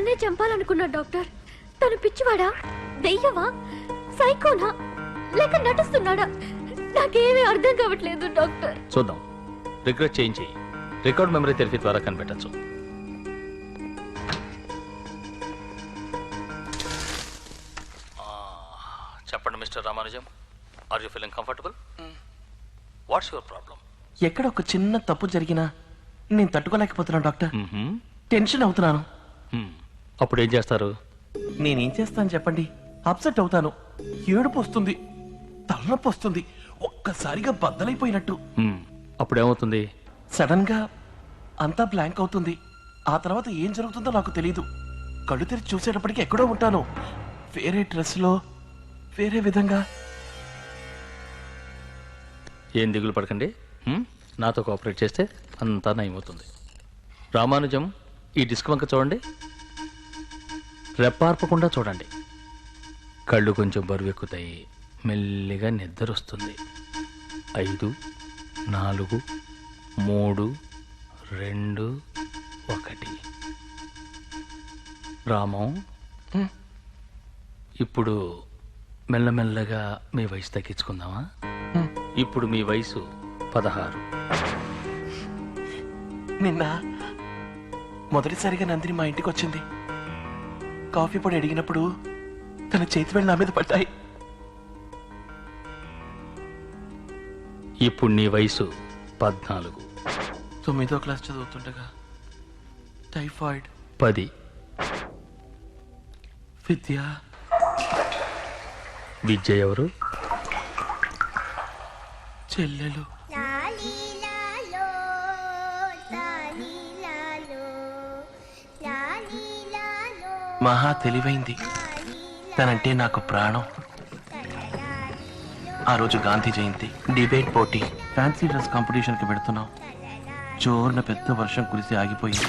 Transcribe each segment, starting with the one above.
నన్నే చంపాలనుకున్నాడు డాక్టర్. తను పిచ్చివాడా, దెయ్యమా, సైకోనా, లేక నటిస్తున్నాడా? నాకేమీ అర్థం కావట్లేదు డాక్టర్. చూద్దాం, రిగ్రెట్ చేయించి రికార్డ్ మెమరీ థెరపీ ద్వారా కనిపెట్టచ్చు. చెప్పండి mister Ramanujam, are you feeling comfortable? What's your problem? ఎక్కడ ఒక చిన్న తప్పు జరిగినా నేను తట్టుకోలేకపోతున్నాను డాక్టర్. టెన్షన్ అవుతున్నాను. అప్పుడు ఏం చేస్తారు? నేనేం చేస్తాను చెప్పండి? అప్సెట్ అవుతాను, ఏడుపు వస్తుంది, తలనొప్పి వస్తుంది, ఒక్కసారిగా బద్దలైపోయినట్టు. అప్పుడేమవుతుంది? సడన్ గా అంతా బ్లాంక్ అవుతుంది. ఆ తర్వాత ఏం జరుగుతుందో నాకు తెలియదు. కళ్ళు తెరిచి చూసేటప్పటికి ఎక్కడో ఉంటాను, వేరే డ్రెస్ లో, వేరే విధంగా. ఏం దిగులు పడకండి, నాతో కోఆపరేట్ చేస్తే అంతా నయమవుతుంది. రామానుజం, ఈ డిస్క్ వంక చూడండి, రెప్పార్పకుండా చూడండి. కళ్ళు కొంచెం బరువెక్కుతాయి, మెల్లిగా నిద్ర వస్తుంది. 5, 4, 3, 2, 1. రామం, ఇప్పుడు మెల్లమెల్లగా మీ వయసు తగ్గించుకుందామా? ఇప్పుడు మీ వయసు 16. నిన్న మొదటిసారిగా నందిని మా ఇంటికి వచ్చింది. కాఫీ పొడి అడిగినప్పుడు తన చేతి వేళ్ళు నా మీద పడ్డాయి. ఇప్పుడు నీ వయసు 14. 9వ క్లాస్ చదువుతుండగా టైఫాయిడ్. 10. విద్య. విద్య ఎవరు? చెల్లెలు. మహా తెలివైంది, తనంటే నాకు ప్రాణం. ఆ రోజు గాంధీ జయంతి, డిబేట్ పోటీ, ఫ్యాన్సీ డ్రెస్ కాంపిటీషన్ కి పెడుతున్నాం. జోరున పెద్ద వర్షం కురిసి ఆగిపోయింది.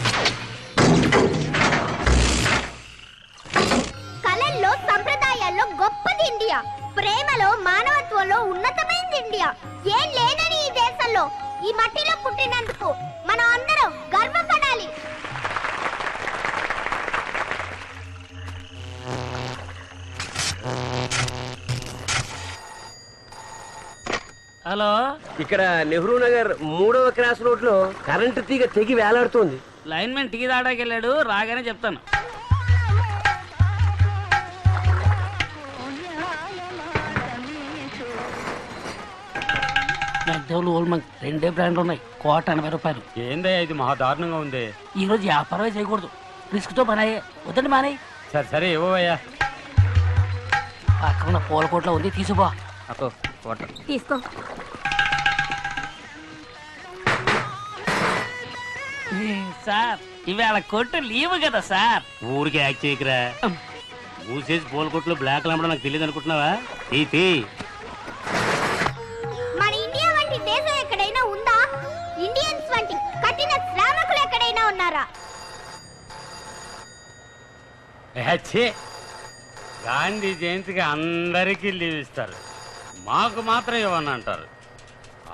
కళల్లో, సంప్రదాయాల్లో గొప్పది ఇండియా. ప్రేమలో, మానవత్వంలో ఉన్నతమైనది ఇండియా. ఏం లేనని ఈ దేశంలో, ఈ మట్టిలో పుట్టినందుకు మనం అందరం గర్వపడాలి. హలో, ఇక్కడ నెహ్రూ నగర్ 3వ క్రాస్ రోడ్ లో కరెంటు తీగ తెగి వేలాడుతోంది. లైన్ మ్యాన్ టీ తాడానికి వెళ్ళాడు, రాగానే చెప్తాను. మెక్డోల్ ఓల్మంగ్ 2 బ్రాండ్లు ఉన్నాయి, కోట 80 రూపాయలు. ఏందే ఇది మహా దారుణంగా ఉంది. ఈ రోజు వ్యాపారమే చేయకూడదు, రిస్క్ తో పనాయే. వద్దండి మానే. సరే సరే ఇవ్వయ్యా. పక్కన పూల కోట్లో ఉంది, తీసుకో. తీసుకో. సార్, ఇవాళ కొట్టు లీవ్ కదా సార్. ఊరికి యాక్ట్ చేయకరా. మూసేసి పూల కొట్లు బ్లాక్ అమ్మడం నాకు తెలియదు అనుకుంటున్నావా? మన ఇండియా వంటి దేశం ఎక్కడైనా ఉందా? ఇండియన్స్ వంటి కఠిన శ్రామికులు ఎక్కడైనా ఉన్నారా? గాంధీ జయంతికి అందరికీ లీవ్ ఇస్తారు, మాకు మాత్రం ఇవ్వని అంటారు.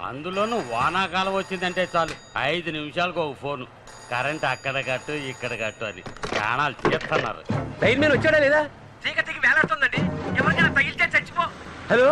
అందులోనూ వానాకాలం వచ్చిందంటే చాలు 5 నిమిషాలకు ఒక ఫోను, కరెంట్ అక్కడ కట్టు ఇక్కడ కట్టు అని ప్రాణాలు చేస్తున్నారు. లైన్ మీద వచ్చాడా లేదా? తీగ తీగి వేలాడుతుందండి, ఎవరికైనా తగిలితే చచ్చిపో. హలో,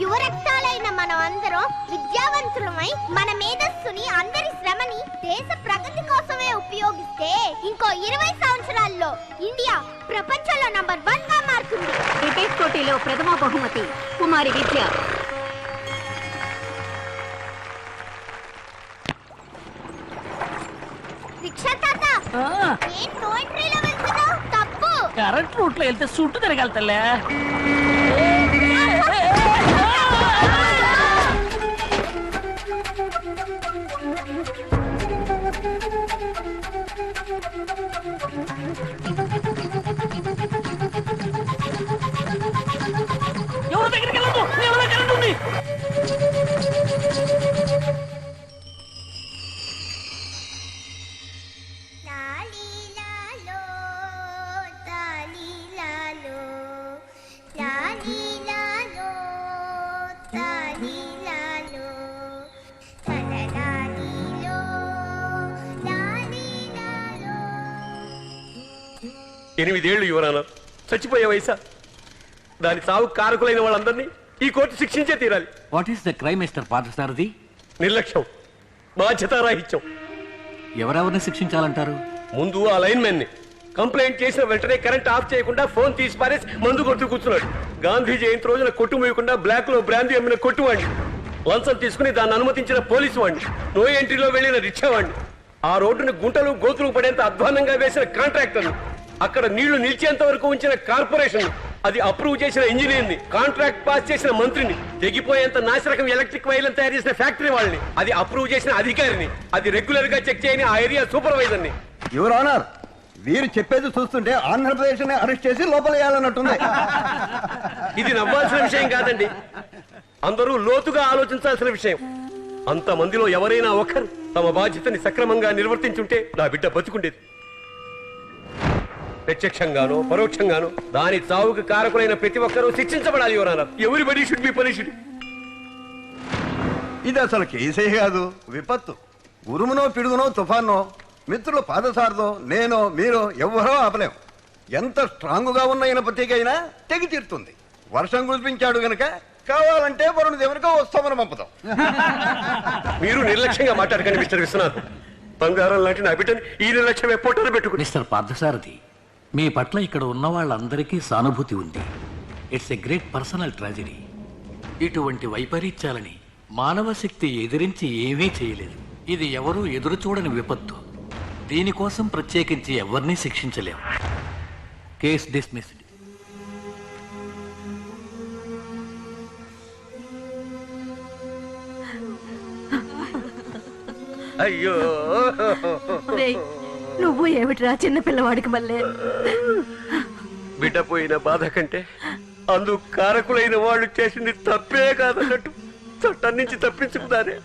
యువరక్తాలైన మనం అందరం విద్యావంతులమై మన మేధస్సుని, అందరి శ్రమని దేశ ప్రగతి కోసమే ఉపయోగిస్తే ఇంకో 20 సంవత్సరాల్లో ఇండియా ప్రపంచంలో నంబర్ 1 గా మారుతుంది. క్రికెట్ పోటీలో ప్రథమ బహుమతి కుమారి విద్య. రిక్షా తాత, ఏం నో ఎంట్రీలో వెళ్తున్నావు? తప్పు. కరెంట్ రూట్ లో వెళ్తే చుట్టూ తిరగలుగుతలే. ఎవరి దగ్గరికి వెళ్ళదు, ఎవరి కరెంట్ ఉంది. లాలో, తలలాలిలో, లాలిలాలో. 8 ఏళ్ళు యువరానా చచ్చిపోయే వయసా దాని సాగు కారకులైన వాళ్ళందరినీ ఈ కోర్టు శిక్షించే తీరాలి. What is the crime mister Parthasarathi? నిర్లక్ష్యం, బాధ్యతారాహిత్యం. ఎవరెవరిని శిక్షించాలంటారు? ముందు ఆ లైన్ మెన్ ని కంప్లైంట్ చేసిన వెంటనే కరెంట్ ఆఫ్ చేయకుండా ఫోన్ తీసి పారేసి మందు కొడుతూ కూర్చున్నాడు. గాంధీ జయంతి రోజున కొట్టు మూయకుండా బ్లాక్ లో బ్రాందీ అమ్మిన కొట్టువాడిని, లంచం తీసుకుని దాన్ని అనుమతించిన పోలీసు వాడిని, నో ఎంట్రీలో వెళ్లిన రిక్షా వాడిని, ఆ రోడ్డుని గుంటలు గోతులు పడేంత అధ్వానంగా వేసిన కాంట్రాక్టర్ని, అక్కడ నీళ్లు నిలిచేంత వరకు ఉంచిన కార్పొరేషన్, అది అప్రూవ్ చేసిన ఇంజనీర్ ని, కాంట్రాక్ట్ పాస్ చేసిన మంత్రిని, తెగిపోయేంత నాశరకం ఎలక్ట్రిక్ వైర్లను తయారు చేసిన ఫ్యాక్టరీ వాళ్ళని, అది అప్రూవ్ చేసిన అధికారిని, అది రెగ్యులర్ గా చెక్ చేయని ఆ ఏరియా సూపర్వైజర్ ని. యువర్ ఆనర్, వీరు చెప్పేది చూస్తుంటే ఆంధ్రప్రదేశ్ ని అరెస్ట్ చేసి లోపల వేయాలన్నట్టుంది. ఇది నవ్వాల్సిన విషయం కాదండి, అందరూ లోతుగా ఆలోచించాల్సిన విషయం. అంత మందిలో ఎవరైనా ఒకరు తమ బాధ్యతని సక్రమంగా నిర్వర్తించుంటే నా బిడ్డ బతుకుండేది. ప్రత్యక్షంగానో పరోక్షంగానో దాని చావుకు కారకులైన ప్రతి ఒక్కరూ శిక్షించబడాలి. Your everybody should be punished. ఇది అసలు కేసే కాదు, విపత్తు. ఉరుమునో పిడుగునో తుఫానో మిత్రులు పాదసారదో నేనో మీరో ఎవ్వరో ఆపలేం. ఎంత స్ట్రాంగ్ గా ఉన్న ఇనపతికైనా తెగి తీరుతుంది. వర్షం కురిపించాడు గనక కావాలంటే వరుణ దేవునికో వస్తామని పంపుతాం. మీరు నిర్లక్ష్యంగా మాట్లాడకండి మిస్టర్ విశ్వనాథ్. బంగారం లాంటి నా బిడ్డని ఈ నిర్లక్ష్యం ఎప్పటిలో పెట్టుకుని. మిస్టర్ పార్థసారథి, మీ పట్ల ఇక్కడ ఉన్న వాళ్ళందరికీ సానుభూతి ఉంది. It's a great personal tragedy. ఇటువంటి వైపరీత్యాలని మానవ శక్తి ఎదిరించి ఏమీ చేయలేదు. ఇది ఎవరూ ఎదురు చూడని విపత్తు. దీనికోసం ప్రత్యేకించి ఎవరిని శిక్షించలేం. Case dismissed. అయ్యో, నువ్వు ఏమిట్రా చిన్న పిల్లవాడికి మళ్ళీ? బిడ్డ పోయిన బాధ కంటే అందుకు కారకులైన వాళ్ళు చేసింది తప్పే కాదన్నట్టు చట్టం నుంచి తప్పించుకున్నారే,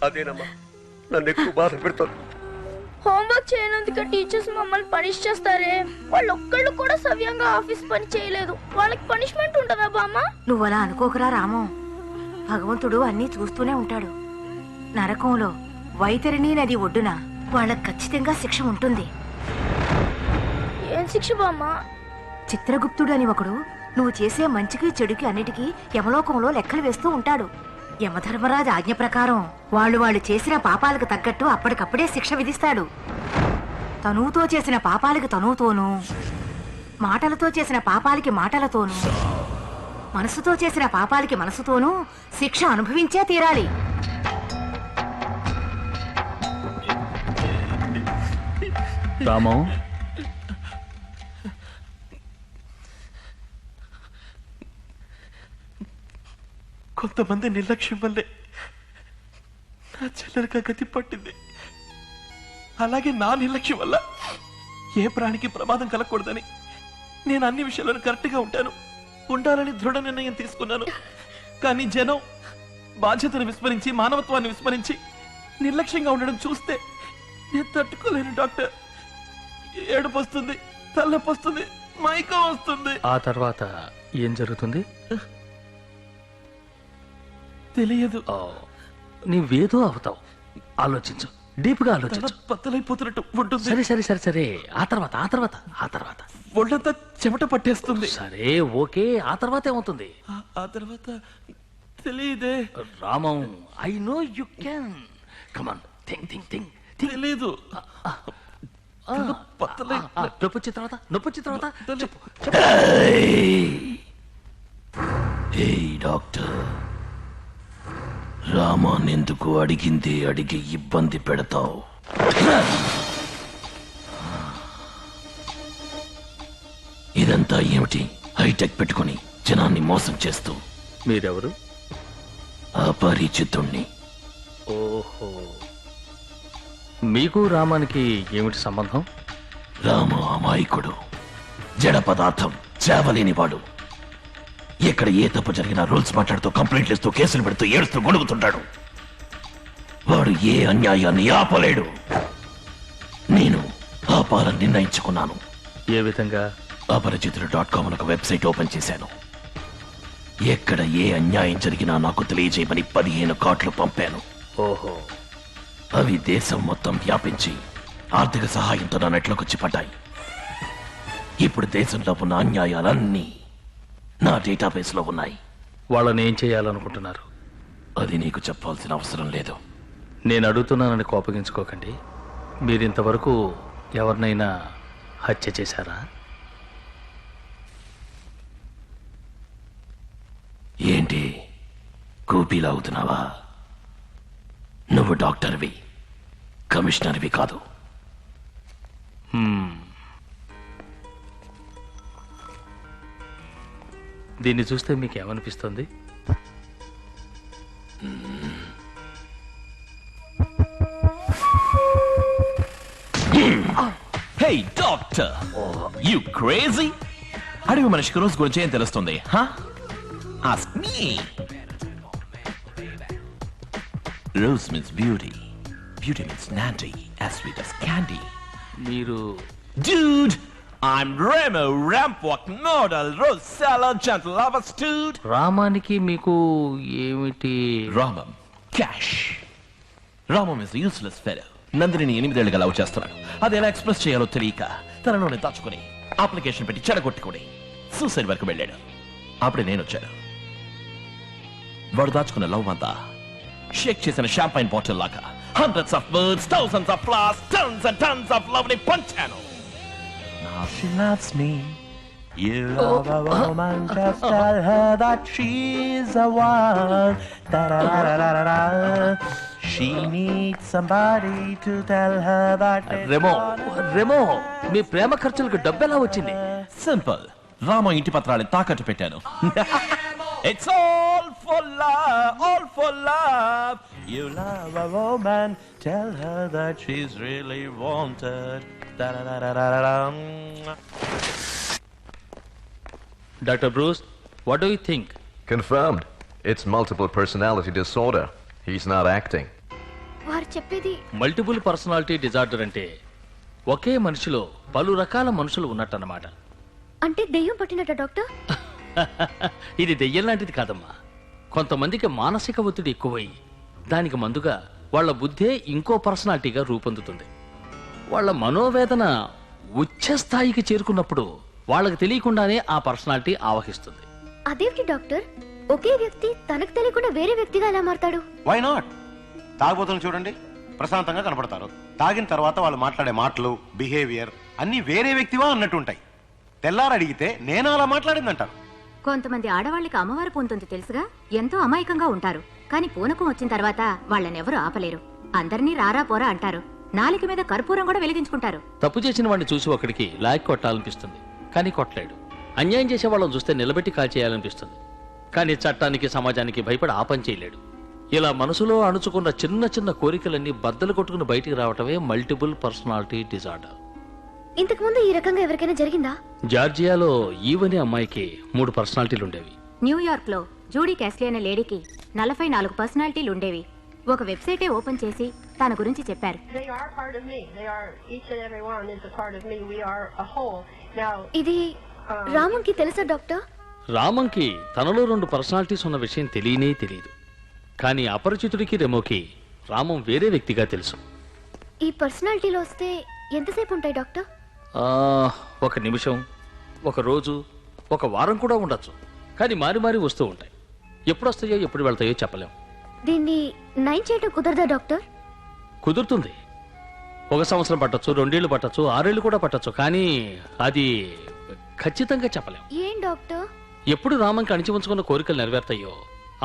అదేనమ్మా నన్ను ఎక్కువ బాధ పెడుతుంది. హోంవర్క్ చేయనందుకు టీచర్స్ మమ్మల్ని పనిష్ చేస్తారే. వాళ్ళు ఒక్కళ్ళు కూడా సవ్యంగా ఆఫీస్ పని చేయలేదు. వాళ్ళకి పనిష్మెంట్ ఉంటుందా బామ్మ? నువ్వు అలా అనుకోకరా రాము. భగవంతుడు అన్నీ చూస్తూనే ఉంటాడు. నరకంలో వైతరిణి నది ఒడ్డున వాళ్ళకి ఖచ్చితంగా శిక్ష ఉంటుంది. ఏం శిక్ష బామ్మ? చిత్రగుప్తుడు అని ఒకడు నువ్వు చేసే మంచికి చెడుకి అన్నిటికీ యమలోకంలో లెక్కలు వేస్తూ ఉంటాడు. యమధర్మరాజు ఆజ్ఞ ప్రకారం వాళ్ళు చేసిన పాపాలకు తగ్గట్టు అప్పటికప్పుడే శిక్ష విధిస్తాడు. తనువుతో చేసిన పాపాలకి తనువుతోనూ, మాటలతో చేసిన పాపాలకి మాటలతోనూ, మనసుతో చేసిన పాపాలకి మనసుతోనూ శిక్ష అనుభవించే తీరాలి. రామం, కొంతమంది నిర్లక్ష్యం వల్లే నా చెల్లెలకి గతి పట్టింది. అలాగే నా నిర్లక్ష్యం వల్ల ఏ ప్రాణికి ప్రమాదం కలగకూడదని నేను అన్ని విషయాలను కరెక్ట్గా ఉండాలని దృఢ నిర్ణయం తీసుకున్నాను. కానీ జనం బాధ్యతను విస్మరించి, మానవత్వాన్ని విస్మరించి నిర్లక్ష్యంగా ఉండడం చూస్తే నేను తట్టుకోలేను డాక్టర్. ఏడుపు వస్తుంది, తలనొప్పి వస్తుంది, మైకం వస్తుంది. ఆ తర్వాత ఏం జరుగుతుంది తెలియదు. నీవేదో అవుతావు. ఆలోచించు, డీప్ గా ఆలోచించు. బద్దలైపోతున్నట్టు ఉంటుంది. సరే సరే సరే సరే ఆ తర్వాత ఒళ్ళంతా చెమట పట్టేస్తుంది. సరే ఓకే, ఆ తర్వాత ఏమవుతుంది? ఆ తర్వాత తెలియదే. Ramam, I know you can. Come on, think. తెలీదు. నొప్పొచ్చిన తర్వాత చెప్పు. డాక్టర్, రామానెందుకు అడిగి ఇబ్బంది పెడతావు? ఇదంతా ఏమిటి? హైటెక్ పెట్టుకుని జనాన్ని మోసం చేస్తూ. మీరెవరు? అపరిచితుణ్ణి. ఓహో, మీకు రామానికి ఏమిటి సంబంధం? రామ అమాయకుడు, జడ పదార్థం, చేవలేనివాడు. ఎక్కడ ఏ తప్పు జరిగినా రూల్స్ మాట్లాడుతూ, కంప్లైంట్లు ఇస్తూ, కేసులు పెడుతూ, ఏడుస్తూ గొడుగుతుంటాడు. వాడు ఏ అన్యాయాన్ని ఆపలేడు. నేను ఆపాలని నిర్ణయించుకున్నాను. ఏ విధంగా? అపరిచితుడు.com ఒక వెబ్సైట్ ఓపెన్ చేశాను. ఎక్కడ ఏ అన్యాయం జరిగినా నాకు తెలియజేయమని 15 కార్డులు పంపాను. ఓహో, అవి దేశం మొత్తం వ్యాపించి ఆర్థిక సహాయంతో నా నెట్లోకి పడ్డాయి. ఇప్పుడు దేశంలో ఉన్న అన్యాయాలన్నీ నా డేటాబేస్ లో ఉన్నాయి. వాళ్ళని ఏం చేయాలనుకుంటున్నారు? అది నీకు చెప్పాల్సిన అవసరం లేదు. నేను అడుగుతున్నానని కోపగించుకోకండి. మీరింతవరకు ఎవరినైనా హత్య చేశారా? ఏంటి కూపీలాగుతున్నావా? నువ్వు డాక్టర్వి, కమిషనర్వి కాదు. దీన్ని చూస్తే మీకు ఏమనిపిస్తుంది? Hey doctor, you crazy? అడవి మనిషికి రోజు గురించి ఏం తెలుస్తుంది? Ask me. Rose means beauty. Beauty means Nandy, as sweet as candy. మీరు Dude, I'm Remo Rampwalk Model Rose Salad Gentle Lovers Dude. రామానికి మీకు ఏమిటి? Ramam, cash. Ramam is a useless fellow. Nandini 8 ఏళ్ళుగా లవ్ చేస్తున్నాడు. అది ఎలా ఎక్స్ప్రెస్ చేయాలో తెలియక తనలోనే దాచుకుని అప్లికేషన్ పెట్టి చెడగొట్టుకుని సూసైడ్ వరకు వెళ్ళాడు. అప్పుడే నేను వచ్చాను. వాడు దాచుకున్న లవ్ అంతా షేక్ చేసిన షాంపైన్ బాటిల్ లాగా hundreds of words, thousands of flowers, tons and tons of love ని పంచాను. Now she loves me. You love a woman, just tell her that she's the one. Da-da-da-da-da-da. She needs somebody to tell her that Remo, మీ ప్రేమ ఖర్చులకు డబ్బెలా వచ్చింది? Simple. Rama ఇంటి పత్రాన్ని తాకట్టు పెట్టాను. It's all for love, all for love. You love a woman, tell her that she's really wanted. Da-da-da-da-da-da. Doctor Bruce, what do you think? Confirmed. It's multiple personality disorder. He's not acting. వారు చెప్పేది multiple personality disorder అంటే ఒకే మనిషిలో పలు రకాల మనుషులు ఉన్నట్టన్నమాట. అంటే దెయ్యం పట్టినట్ట doctor? ఇది దెయ్యం లాంటిది కాదమ్మా. కొంతమందికి మానసిక ఒత్తిడి ఎక్కువై దానికి మందుగా వాళ్ళ బుద్ధే ఇంకో పర్సనాలిటీగా రూపొందుతుంది. వాళ్ళ మనోవేదన ఉచ్చ స్థాయికి చేరుకున్నప్పుడు వాళ్ళకి తెలియకుండానే ఆ పర్సనాలిటీ ఆవహిస్తుంది. అదేంటి డాక్టర్, ఒకే వ్యక్తి తనకు తెలియకుండా వేరే వ్యక్తిగా ఎలా మారతాడు? Why not? తాగుబోతులు చూడండి, ప్రశాంతంగా కనపడతారు. తాగిన తర్వాత వాళ్ళు మాట్లాడే మాటలు, బిహేవియర్ అన్ని వేరే వ్యక్తివా అన్నట్టుంటాయి. తెల్లారు అడిగితే నేను అలా మాట్లాడిందంటారు. కొంతమంది ఆడవాళ్ళకి అమ్మవారు పూనుతుంది తెలుసుగా, ఎంతో అమాయకంగా ఉంటారు. కానీ పూనకం వచ్చిన తర్వాత వాళ్ళనెవరూ ఆపలేరు. అందరినీ రారా పోరా అంటారు. నాలుక మీద కర్పూరం కూడా వెలిగించుకుంటారు. తప్పు చేసిన వాడిని చూసి ఒకడికి లాయక్ కొట్టాలనిపిస్తుంది, కానీ కొట్టలేడు. అన్యాయం చేసే వాళ్ళని చూస్తే నిలబెట్టి కాల్చేయాలనిపిస్తుంది, కానీ చట్టానికి సమాజానికి భయపడి ఆ పని చేయలేడు. ఇలా మనసులో అణుచుకున్న చిన్న చిన్న కోరికలన్నీ బద్దలు కొట్టుకుని బయటికి రావటమే మల్టిపుల్ పర్సనాలిటీ డిజార్డర్. ఇంతకు ముందు ఈ రకంగా ఎవరికైనా జరిగిందా? జార్జియాలో ఈవని అమ్మాయికి 3 పర్సనాలిటీలు ఉండేవి. న్యూయార్క్ లో జూడీ క్యాస్లీ అనే లేడీకి 44 పర్సనాలిటీలు ఉండేవి. ఒక వెబ్సైటే ఓపెన్ చేసి తన గురించి చెప్పారు. ఇది రామంకి తెలుసా డాక్టర్? రామంకి తనలో 2 పర్సనాలిటీస్ ఉన్న విషయం తెలియనే తెలియదు. కానీ అపరిచితుడికి రెమోకి రామం వేరే వ్యక్తిగా తెలుసు. ఈ పర్సనాలిటీలో వస్తే ఎంతసేపు ఉంటాయి డాక్టర్? 1 నిమిషం, 1 రోజు, 1 వారం కూడా ఉండొచ్చు. కానీ మారి మారి వస్తూ ఉంటాయి. ఎప్పుడు వస్తాయో ఎప్పుడు వెళ్తాయో చెప్పలేం. దీన్ని నయం చేయడం కుదరదా డాక్టర్? కుదురుతుంది. 1 సంవత్సరం పట్టొచ్చు, 2 ఏళ్ళు పట్టొచ్చు, 6 ఏళ్ళు కూడా పట్టొచ్చు. కానీ అది ఖచ్చితంగా చెప్పలేం. ఏం డాక్టర్? ఎప్పుడు రామంకి అణిచి ఉంచుకున్న కోరికలు నెరవేరుతాయో,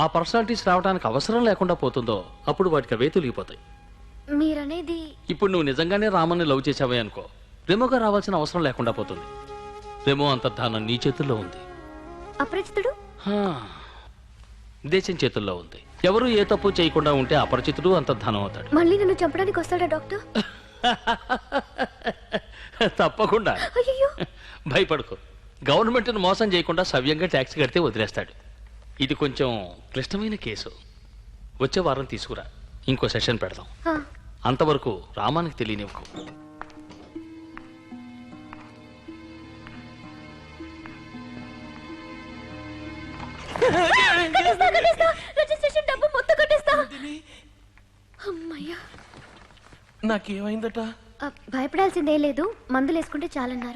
ఆ పర్సనాలిటీస్ రావడానికి అవసరం లేకుండా పోతుందో అప్పుడు వాటికి అవే తొలిగిపోతాయి. మీరనేది? ఇప్పుడు నువ్వు నిజంగానే రామన్ని లవ్ చేసావే అనుకో, రెమోగా రావాల్సిన అవసరం లేకుండా పోతుంది. రెమో అంతర్ధానం నీ చేతుల్లో ఉంది. అపరిచితుడు దేశం చేతుల్లో ఉంది. ఎవరు ఏ తప్పు చేయకుండా ఉంటే అపరిచితుడు అంతర్ధానం అవుతాడు. మళ్ళీ నన్ను చంపడానికి వస్తాడా డాక్టర్? తప్పకుండా. అయ్యో, భయపడుకో. గవర్నమెంట్ను మోసం చేయకుండా సవ్యంగా ట్యాక్స్ కడితే వదిలేస్తాడు. ఇది కొంచెం క్లిష్టమైన కేసు. వచ్చే వారం తీసుకురా, ఇంకో సెషన్ పెడదాం. అంతవరకు రామానికి తెలియనివ్వకు. రిజిస్ట్రేషన్ డబ్బు మొత్తం కట్టేస్తా. అమ్మయ్యా. నాకేమైందట? భయపడాల్సిందే లేదు, మందులు వేసుకుంటే చాలన్నారు.